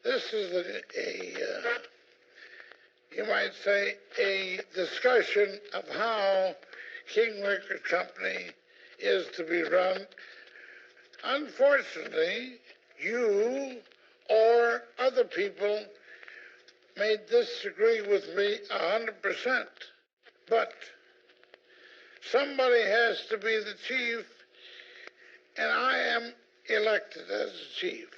This is you might say, a discussion of how King Record Company is to be run. Unfortunately, you or other people may disagree with me 100%, but somebody has to be the chief, and I am elected as the chief.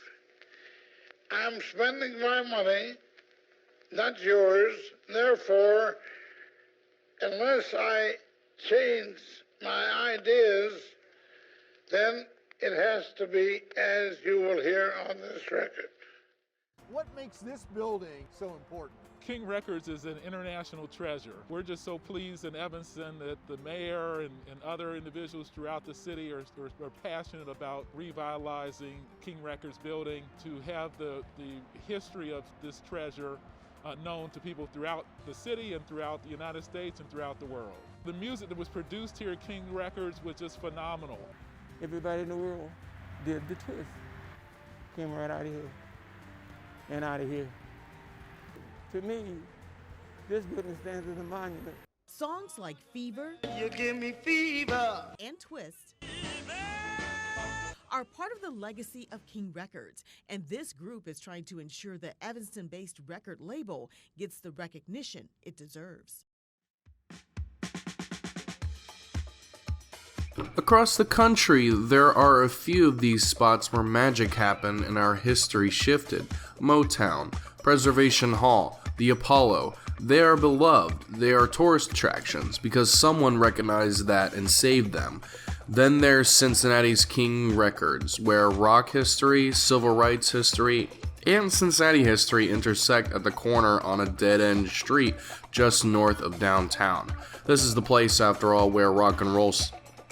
I'm spending my money, not yours. Therefore, unless I change my ideas, then it has to be as you will hear on this record. What makes this building so important? King Records is an international treasure. We're just so pleased in Evanston that the mayor and other individuals throughout the city are passionate about revitalizing King Records building, to have the history of this treasure known to people throughout the city and throughout the United States and throughout the world. The music that was produced here at King Records was just phenomenal. Everybody in the world did the twist. Came right out of here and out of here. To me, this building stands as a monument. Songs like Fever, You Give Me Fever, and Twist are part of the legacy of King Records, and this group is trying to ensure the Evanston-based record label gets the recognition it deserves. Across the country, there are a few of these spots where magic happened and our history shifted. Motown, Preservation Hall, the Apollo. They are beloved. They are tourist attractions because someone recognized that and saved them. Then there's Cincinnati's King Records, where rock history, civil rights history, and Cincinnati history intersect at the corner on a dead-end street just north of downtown. This is the place, after all, where rock and roll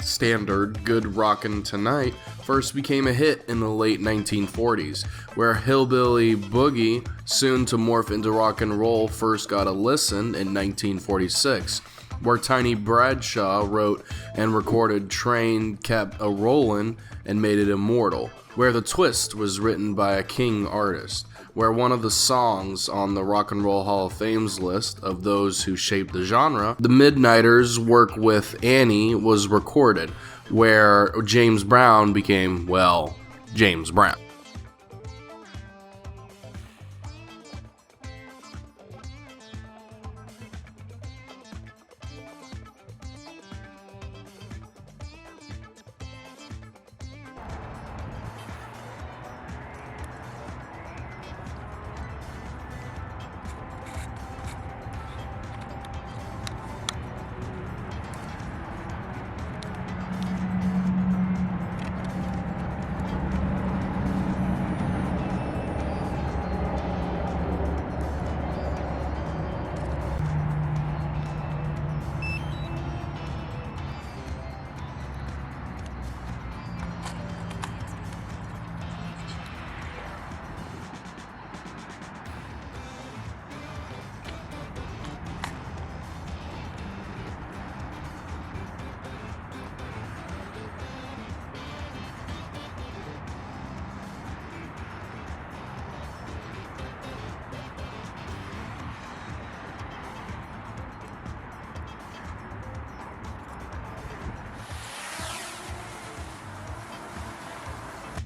standard Good Rockin' Tonight first became a hit in the late 1940s, where Hillbilly Boogie, soon to morph into rock and roll, first got a listen in 1946, where Tiny Bradshaw wrote and recorded Train Kept a Rollin' and made it immortal, where The Twist was written by a King artist, where one of the songs on the Rock and Roll Hall of Fame's list of those who shaped the genre, The Midnighters' work with Annie, was recorded, where James Brown became, well, James Brown.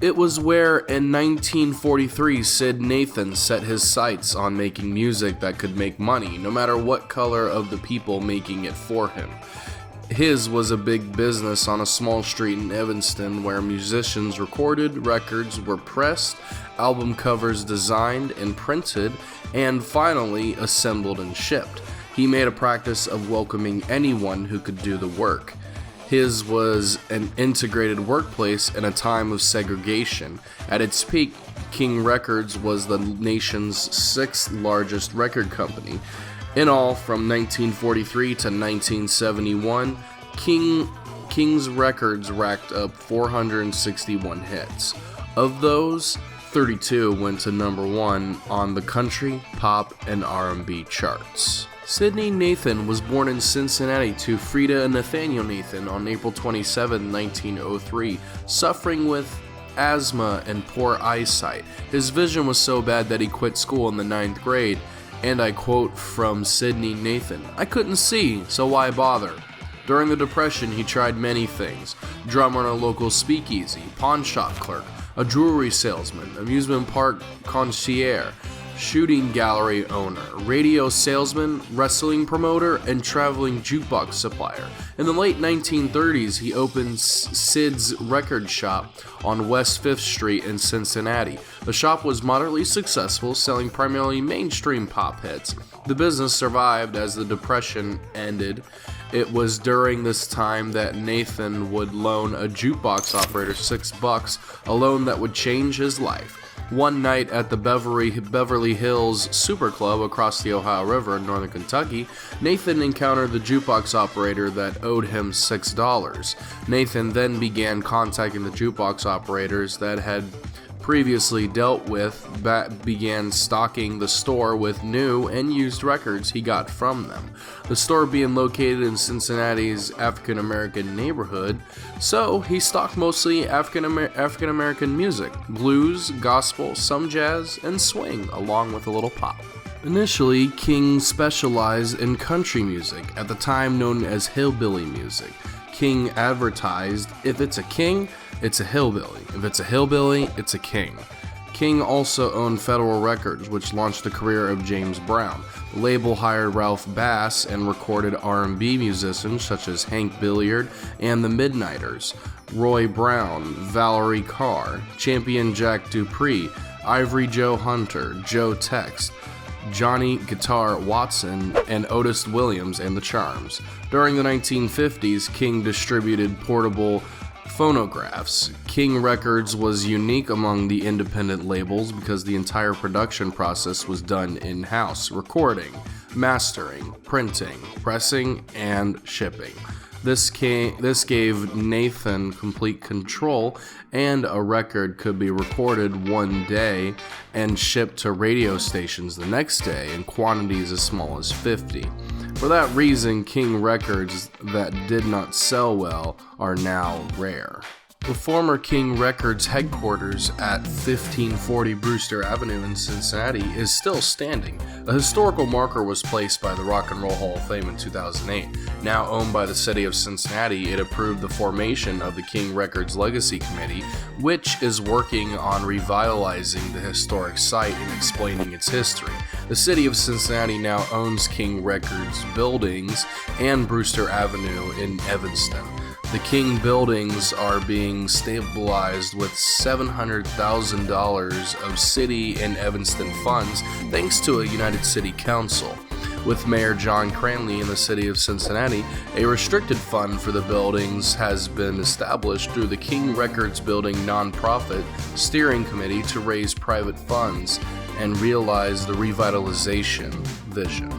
It was where, in 1943, Sid Nathan set his sights on making music that could make money, no matter what color of the people making it for him. His was a big business on a small street in Evanston where musicians recorded, records were pressed, album covers designed and printed, and finally assembled and shipped. He made a practice of welcoming anyone who could do the work. His was an integrated workplace in a time of segregation. At its peak, King Records was the nation's sixth largest record company. In all, from 1943 to 1971, King's Records racked up 461 hits. Of those, 32 went to number one on the country, pop, and R&B charts. Sidney Nathan was born in Cincinnati to Frida and Nathaniel Nathan on April 27, 1903, suffering with asthma and poor eyesight. His vision was so bad that he quit school in the 9th grade, and I quote from Sidney Nathan, "I couldn't see, so why bother?" During the Depression, he tried many things: drummer in a local speakeasy, pawn shop clerk, a jewelry salesman, amusement park concierge, shooting gallery owner, radio salesman, wrestling promoter, and traveling jukebox supplier. In the late 1930s, he opened Sid's record shop on West 5th Street in Cincinnati. The shop was moderately successful, selling primarily mainstream pop hits. The business survived as the Depression ended. It was during this time that Nathan would loan a jukebox operator $6, a loan that would change his life. One night at the Beverly Hills Super Club across the Ohio River in northern Kentucky, Nathan encountered the jukebox operator that owed him $6. Nathan then began contacting the jukebox operators that had previously dealt with, began stocking the store with new and used records he got from them. The store being located in Cincinnati's African American neighborhood, so he stocked mostly African American music, blues, gospel, some jazz, and swing, along with a little pop. Initially, King specialized in country music, at the time known as hillbilly music. King advertised, "If it's a king, it's a hillbilly. If it's a hillbilly, it's a king." King also owned Federal Records, which launched the career of James Brown. The label hired Ralph Bass and recorded R&B musicians such as Hank Billiard and the Midnighters, Roy Brown, Valerie Carr, Champion Jack Dupree, Ivory Joe Hunter, Joe Tex, Johnny Guitar Watson, and Otis Williams and the Charms. During the 1950s, King distributed portable phonographs. King Records was unique among the independent labels because the entire production process was done in-house: recording, mastering, printing, pressing, and shipping. This gave Nathan complete control, and a record could be recorded one day and shipped to radio stations the next day in quantities as small as 50. For that reason, King Records that did not sell well are now rare. The former King Records headquarters at 1540 Brewster Avenue in Cincinnati is still standing. A historical marker was placed by the Rock and Roll Hall of Fame in 2008. Now owned by the city of Cincinnati, it approved the formation of the King Records Legacy Committee, which is working on revitalizing the historic site and explaining its history. The city of Cincinnati now owns King Records buildings and Brewster Avenue in Evanston. The King buildings are being stabilized with $700,000 of city and Evanston funds thanks to a United City Council. With Mayor John Cranley in the city of Cincinnati, a restricted fund for the buildings has been established through the King Records Building Nonprofit Steering Committee to raise private funds and realize the revitalization vision.